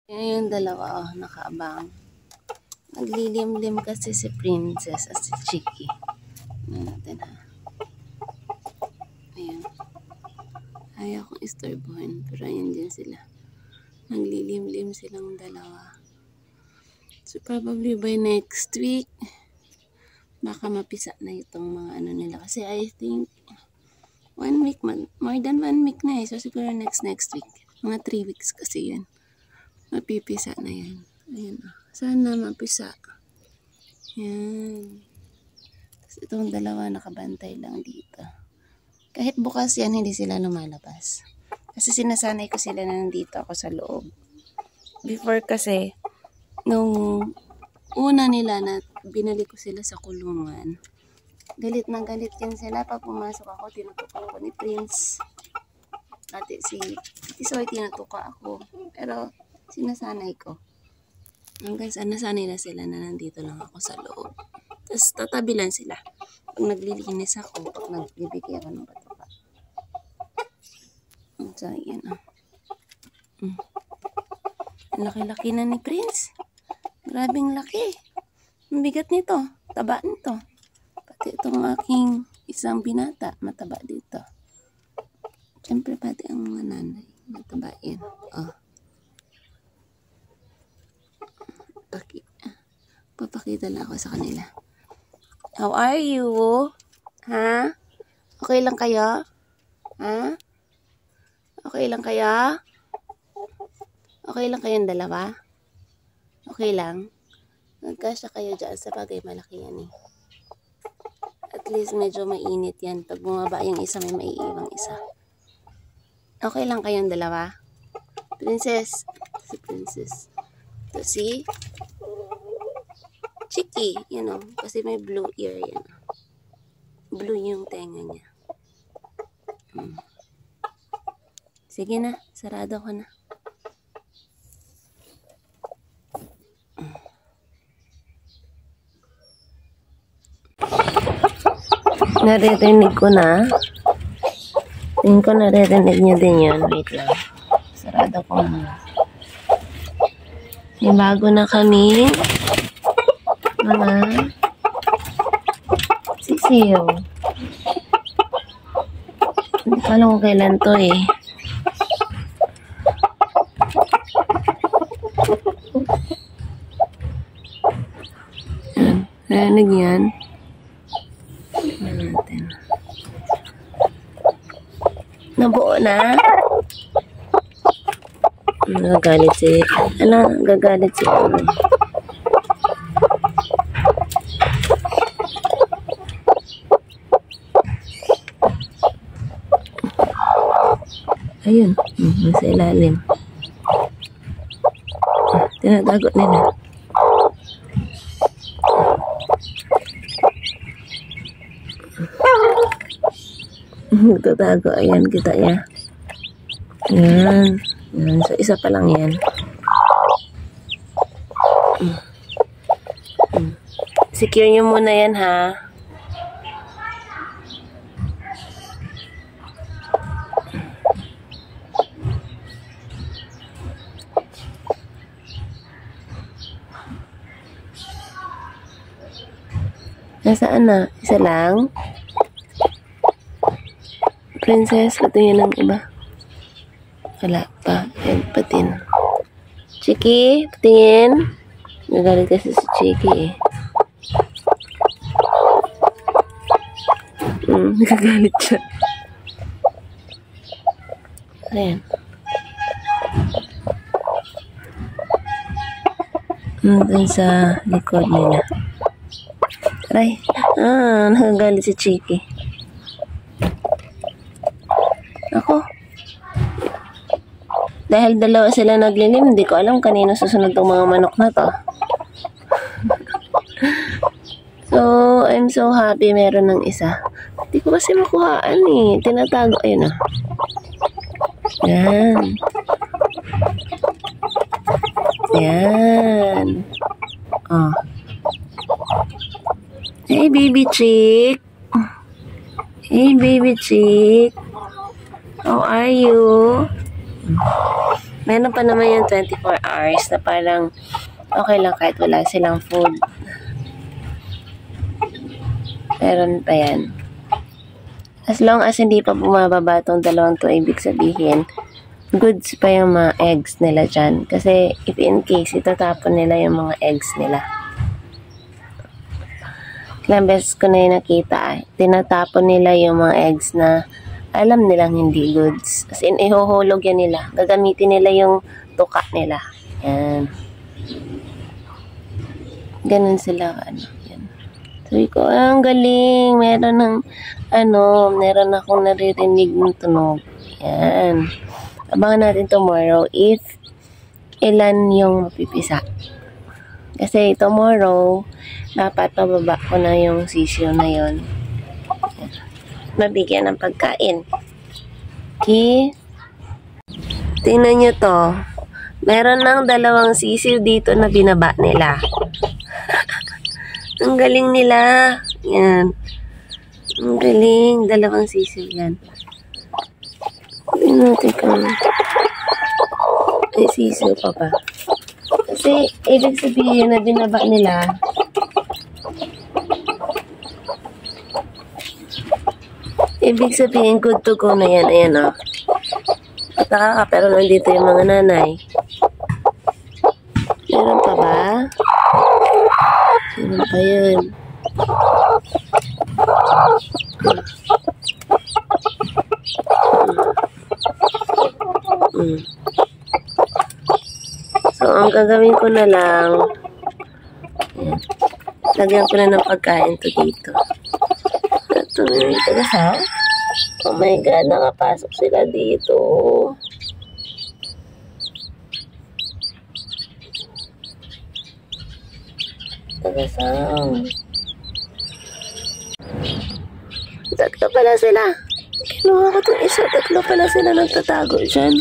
Yan yung dalawa, oh, nakaabang. Naglilim-lim kasi si Princess at si Chicky. Ano natin, ha? Ayan. Ayaw kong istorbohin, pero ayan din sila. Naglilim-lim silang dalawa. So, probably by next week, baka mapisa na itong mga ano nila. Kasi I think, 1 week, more than 1 week na eh. So, siguro next week. Mga 3 weeks kasi yan. Mapipisa na yan. Ayan. Sana mapisa. Yan. Tapos itong dalawa nakabantay lang dito. Kahit bukas yan, hindi sila lumalabas. Kasi sinasanay ko sila na nandito ako sa loob. Before kasi, nung una nila na binalik ko sila sa kulungan, galit na galit yan sila. Pag pumasok ako, tinutukan ko ni Prince. Ate si Soy, tinutukan ako. Pero, sinasanay ko. Hanggang sa nasanay na sila na nandito lang ako sa loob. Tapos tatabi lang sila. Pag naglilinis ako, pag nagbibigay ako ng batuka. So, yan o. Ang laki-laki na ni Prince. Grabing laki. Ang bigat nito. Taba nito. Pati itong aking isang binata, mataba dito. Siyempre pati ang mga nanay. Mataba yan. Oh. Papakita lang ako sa kanila. How are you? Ha? Okay lang kayo? Ha? Okay lang kayo? Okay lang kayong dalawa? Okay lang? Nagkasya kayo dyan sa bagay malaki yan eh. At least medyo mainit yan. Pag bumaba yung isa, may maiiwang isa. Okay lang kayong dalawa? Princess. Si Princess. Ito si Chicky, you know, kasi may blue ear yan. Blue yung tenga niya. Sige na, sarado ko na. Naririnig ko na. Tingin ko naririnig niyo din yun. Wait lang. Sarado ko na. May bago na kami. Mga sisiyo. Hindi ko alam kung kailan to eh. Narinig yan. Tignan natin. Nabuo na. Gagalit si gagalit si ayun, nasa ilalim. Tinatago nila. Nagtatago. Ayan, kita niya. Ayan. Ayan. So, isa pa lang yan. Secure nyo muna yan, ha? Nasaan na? Isa lang? Princess, patingin ng iba. Wala pa. Ayan, patin. Chicky, patingin. Nagalit kasi si Chicky eh. Nagagalit siya. Ayan. Nandun sa likod nila. Aray. Nagagalit si Chicky. Ako. Dahil dalawa sila naglilim, hindi ko alam kanino susunod tong mga manok na to. So, I'm so happy meron ng isa. Hindi ko kasi makuhaan eh. Tinatago. Ayun na. Yan. Yan. Oh. Hey, baby chick. Hey, baby chick. How are you? Meron pa naman yung 24 hours na parang okay lang kahit wala silang food. Meron pa yan. As long as hindi pa bumababa itong dalawang to, ibig sabihin, goods pa yung mga eggs nila dyan. Kasi if in case, itatapon nila yung mga eggs nila. Ilang beses ko na yung nakita, tinatapon nila yung mga eggs na alam nilang hindi goods. As in, ihuhulog yan nila. Gagamitin nila yung tuka nila. Yan. Ganun sila, yan. Sabi ko, ang galing. Meron akong naririnig ng tunog. Yan. Abangan natin tomorrow if ilan yung mapipisa. Kasi tomorrow, dapat pababa ko na yung sisyo na yon. Mabigyan ng pagkain. Okay. Tingnan nyo to. Meron ng dalawang sisiw dito na binaba nila. Ang galing nila. Yan. Ang galing. Dalawang sisiw yan. Tingnan natin kung ay sisiw pa ba. Kasi ibig sabihin na binaba nila. Ibig sabihin, good to go na yan. Ayan, o. Pataka ka, pero nandito yung mga nanay. Meron pa ba? Meron pa yan. So, ang gagawin ko na lang, ayan, lagyan ko na ng pagkain to dito. Ito, taga-saw? Oh my God, nakapasok sila dito. Taga-saw. Tatlo pala sila. Kinuha ko itong isa. Tatlo pala sila nagtatago dyan.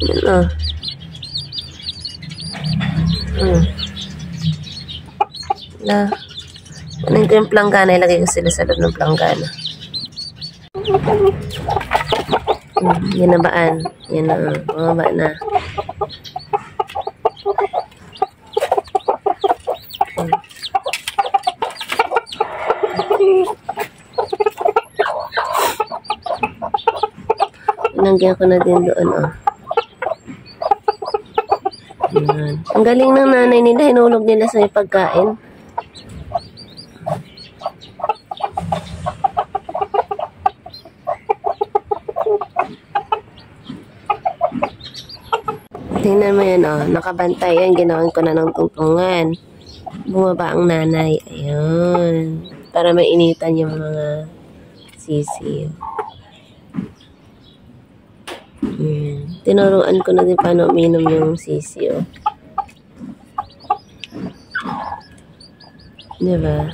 Yan o. Kunin ko yung planggana, ilagay ko sila sa loob ng planggana. Ginabaan. Yan na, bumaba na. Pinanggihan ko na din doon, oh. Yan. Ang galing ng nanay nila, hinulog nila sa pagkain. Tingnan mo yan, oh. Nakabantay yan. Ginawan ko na ng tungtungan. Bumaba ang nanay. Ayun. Para mainitan yung mga sisiw. Tinuruan ko na din paano uminom yung sisiw. Diba?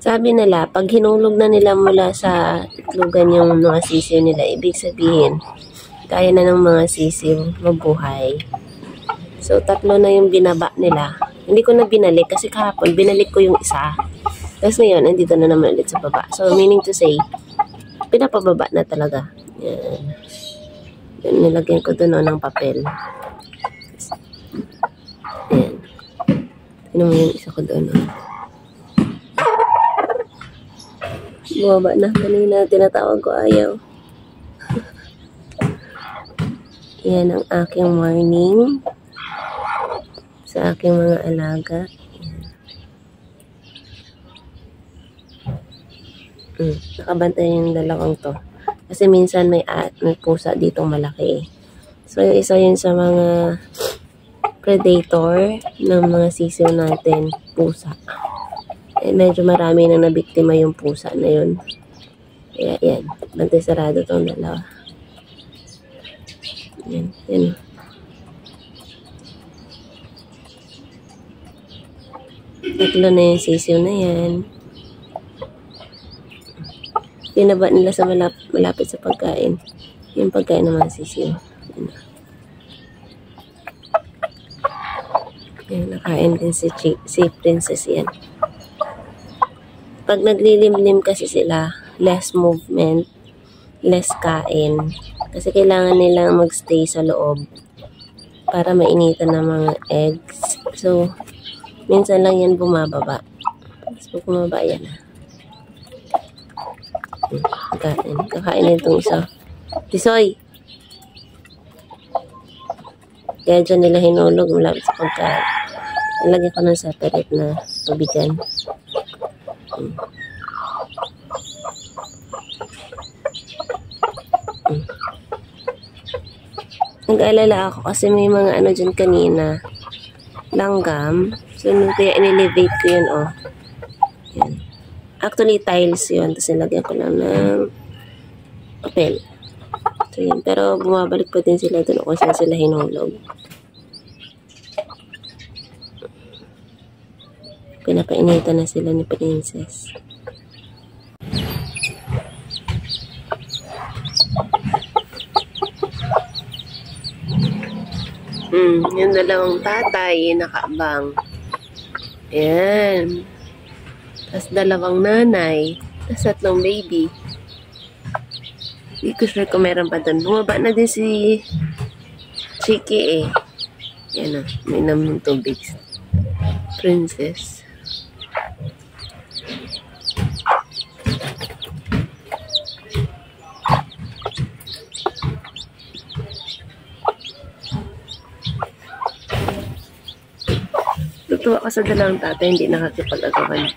Sabi nila, pag hinulog na nila mula sa itlogan yung mga sisiw nila, ibig sabihin, kaya na ng mga sisiw mabuhay. So, tatlo na yung binaba nila. Hindi ko na binalik kasi kahapon, binalik ko yung isa. Tapos ngayon, nandito na naman ulit sa baba. So, meaning to say, pinapababa na talaga. Yan. Yan, nilagyan ko doon ng papel. Yan. Tignan mo yung isa ko doon. Bumaba na. Kanina, tinatawag ko ayaw. Yan ang aking morning sa aking mga alaga. Nakabantay yung dalawang to. Kasi minsan may pusa ditong malaki. So, isa yun sa mga predator ng mga sisiw natin, pusa. Eh, medyo marami nang nabiktima yung pusa na yun. Kaya yan, bantay sarado tong dalawa. Yan, yan. Tatlo na yung sisiw na yan. Pinaba nila sa malapit sa pagkain. Yung pagkain ng mga sisiw. Yan, nakain din si Princess yan. Pag naglilimlim kasi sila, less movement, less kain. Kasi kailangan nilang magstay sa loob para mainitan ng mga eggs. So, minsan lang yan bumababa. Tapos pag bumaba yan na. Kakain na itong isa. Tisoy! Kaya dyan nila hinulog malapit sa pagkain. Nalagyan ko ng separate na tubigan. Nag-alala ako kasi may mga ano dyan kanina. Langgam. So, kaya inelevate ko yun, oh. Yan. Actually, tiles yun. Tapos nilagyan ko lang ng papel. So, yun. Pero bumabalik pa din sila doon kung saan sila hinulog. Pinapainitan na sila ni Princess. Yung dalawang tatay, nakaabang. Ayan. Tapos dalawang nanay. Tapos tatlong baby. Hindi ko sure kung meron pa doon. Bumaba na din si Chiki eh. Yan o. May namang tubig. Princess. Tutuwa ko sa dalawang tatay, hindi nakakipag-agawan.